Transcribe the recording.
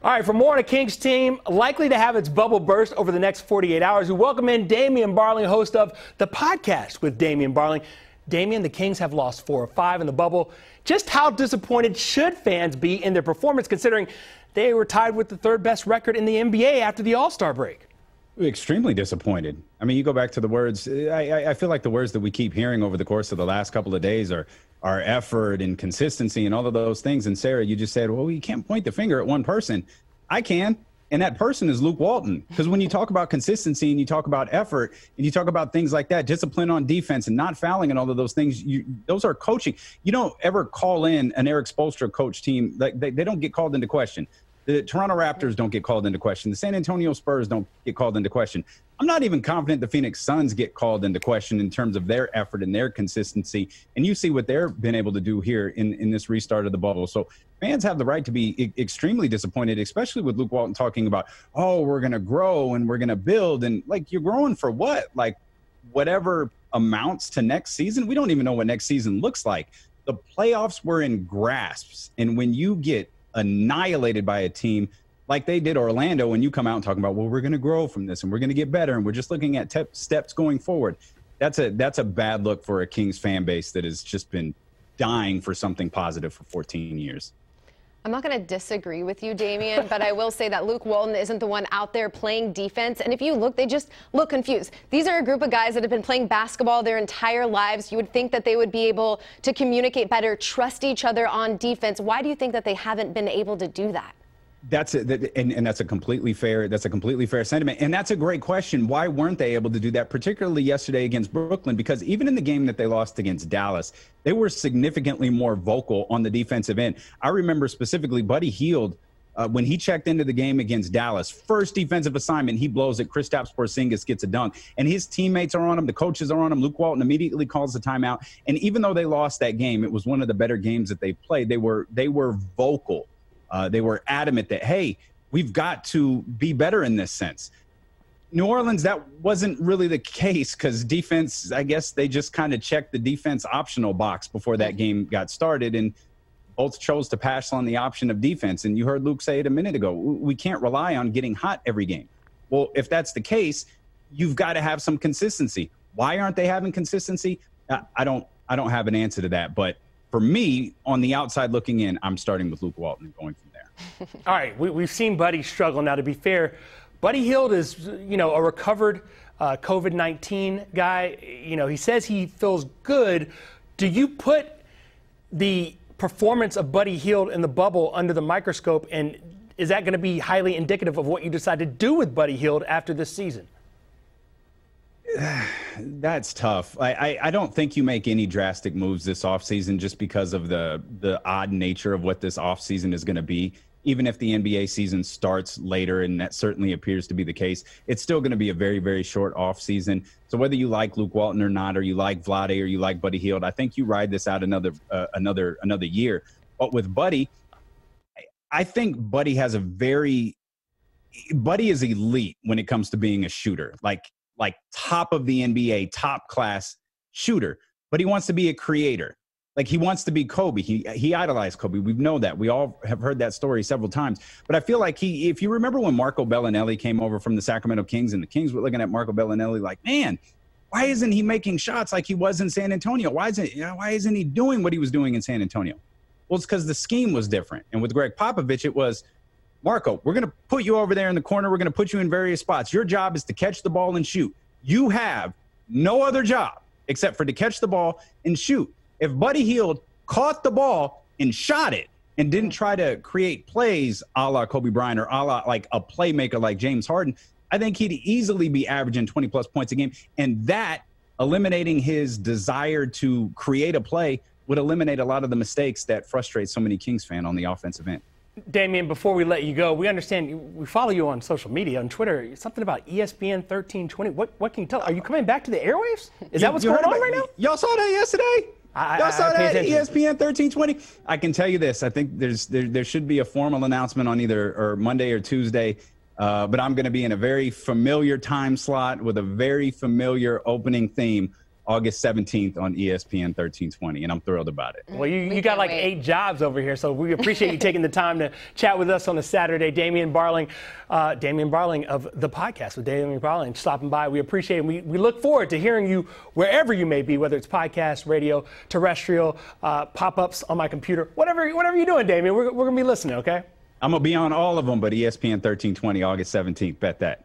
All right, for more on a Kings team likely to have its bubble burst over the next 48 hours, we welcome in Damien Barling, host of the podcast with Damien Barling. Damien, the Kings have lost 4 of 5 in the bubble. Just how disappointed should fans be in their performance, considering they were tied with the third best record in the NBA after the All-Star break? Extremely disappointed. I mean, you go back to the words. I feel like the words that we keep hearing over the course of the last couple of days are effort and consistency and all of those things. And Sarah, you just said, well, you can't point the finger at one person. I can. And that person is Luke Walton. Because when you talk about consistency and you talk about effort and you talk about things like that, discipline on defense and not fouling and all of those things, those are coaching. You don't ever call in an Eric Spoelstra coach team. Like they don't get called into question. The Toronto Raptors don't get called into question. The San Antonio Spurs don't get called into question. I'm not even confident the Phoenix Suns get called into question in terms of their effort and their consistency. And you see what they've been able to do here in this restart of the bubble. So fans have the right to be extremely disappointed, especially with Luke Walton talking about, oh, we're going to grow and we're going to build. And like, you're growing for what? Like whatever amounts to next season? We don't even know what next season looks like. The playoffs were in grasps. And when you get annihilated by a team like they did Orlando, when you come out and talk about, well, we're going to grow from this and we're going to get better and we're just looking at steps going forward. That's a bad look for a Kings fan base that has just been dying for something positive for 14 years. I'm not going to disagree with you, Damien, but I will say that Luke Walton isn't the one out there playing defense. And if you look, they just look confused. These are a group of guys that have been playing basketball their entire lives. You would think that they would be able to communicate better, trust each other on defense. Why do you think that they haven't been able to do that? That's it, and that's a completely fair sentiment, and that's a great question. Why weren't they able to do that, particularly yesterday against Brooklyn? Because even in the game that they lost against Dallas, they were significantly more vocal on the defensive end. I remember specifically Buddy Hield, when he checked into the game against Dallas, first defensive assignment, he blows it. Kristaps Porzingis gets a dunk, and his teammates are on him. The coaches are on him. Luke Walton immediately calls the timeout, and even though they lost that game, it was one of the better games that they played. They were vocal. They were adamant that, hey, we've got to be better in this sense. New Orleans, that wasn't really the case because defense, I guess they just kind of checked the defense optional box before that game got started, and both chose to pass on the option of defense. And you heard Luke say it a minute ago, we can't rely on getting hot every game. Well, if that's the case, you've got to have some consistency. Why aren't they having consistency? I don't have an answer to that, but for me, on the outside looking in, I'm starting with Luke Walton and going from there. All right, we've seen Buddy struggle. Now, to be fair, Buddy Hield is, a recovered COVID-19 guy. He says he feels good. Do you put the performance of Buddy Hield in the bubble under the microscope, and is that going to be highly indicative of what you decide to do with Buddy Hield after this season? That's tough. I don't think you make any drastic moves this offseason just because of the odd nature of what this offseason is going to be. Even if the NBA season starts later, and that certainly appears to be the case, it's still going to be a very, very short offseason. So whether you like Luke Walton or not, or you like Vlade or you like Buddy Hield, I think you ride this out another year. But with Buddy, I think Buddy is elite when it comes to being a shooter. Like top of the NBA, top class shooter, but he wants to be a creator. Like he wants to be Kobe. He idolized Kobe. We know that. We all have heard that story several times. But I feel like if you remember when Marco Bellinelli came over from the Sacramento Kings, and the Kings were looking at Marco Bellinelli like, man, why isn't he making shots like he was in San Antonio? Why isn't he doing what he was doing in San Antonio? Well, it's because the scheme was different. And with Greg Popovich, it was, Marco, we're going to put you over there in the corner. We're going to put you in various spots. Your job is to catch the ball and shoot. You have no other job except for to catch the ball and shoot. If Buddy Hield caught the ball and shot it and didn't try to create plays a la Kobe Bryant or a la like a playmaker like James Harden, I think he'd easily be averaging 20-plus points a game. And that, eliminating his desire to create a play, would eliminate a lot of the mistakes that frustrate so many Kings fans on the offensive end. Damien, before we let you go, we understand we follow you on social media, on Twitter. Something about ESPN 1320. What can you tell? Are you coming back to the airwaves? Is that what's going on right now? Y'all saw that yesterday? Y'all saw that at ESPN 1320? I can tell you this. I think there should be a formal announcement on either Monday or Tuesday. But I'm going to be in a very familiar time slot with a very familiar opening theme August 17th on ESPN 1320, and I'm thrilled about it. Well, you got like 8 jobs over here, so we appreciate you taking the time to chat with us on a Saturday. Damien Barling of the podcast with Damien Barling, stopping by. We appreciate it. We look forward to hearing you wherever you may be, whether it's podcast, radio, terrestrial, pop-ups on my computer, whatever you're doing, Damien. We're going to be listening, okay? I'm going to be on all of them, but ESPN 1320, August 17th. Bet that.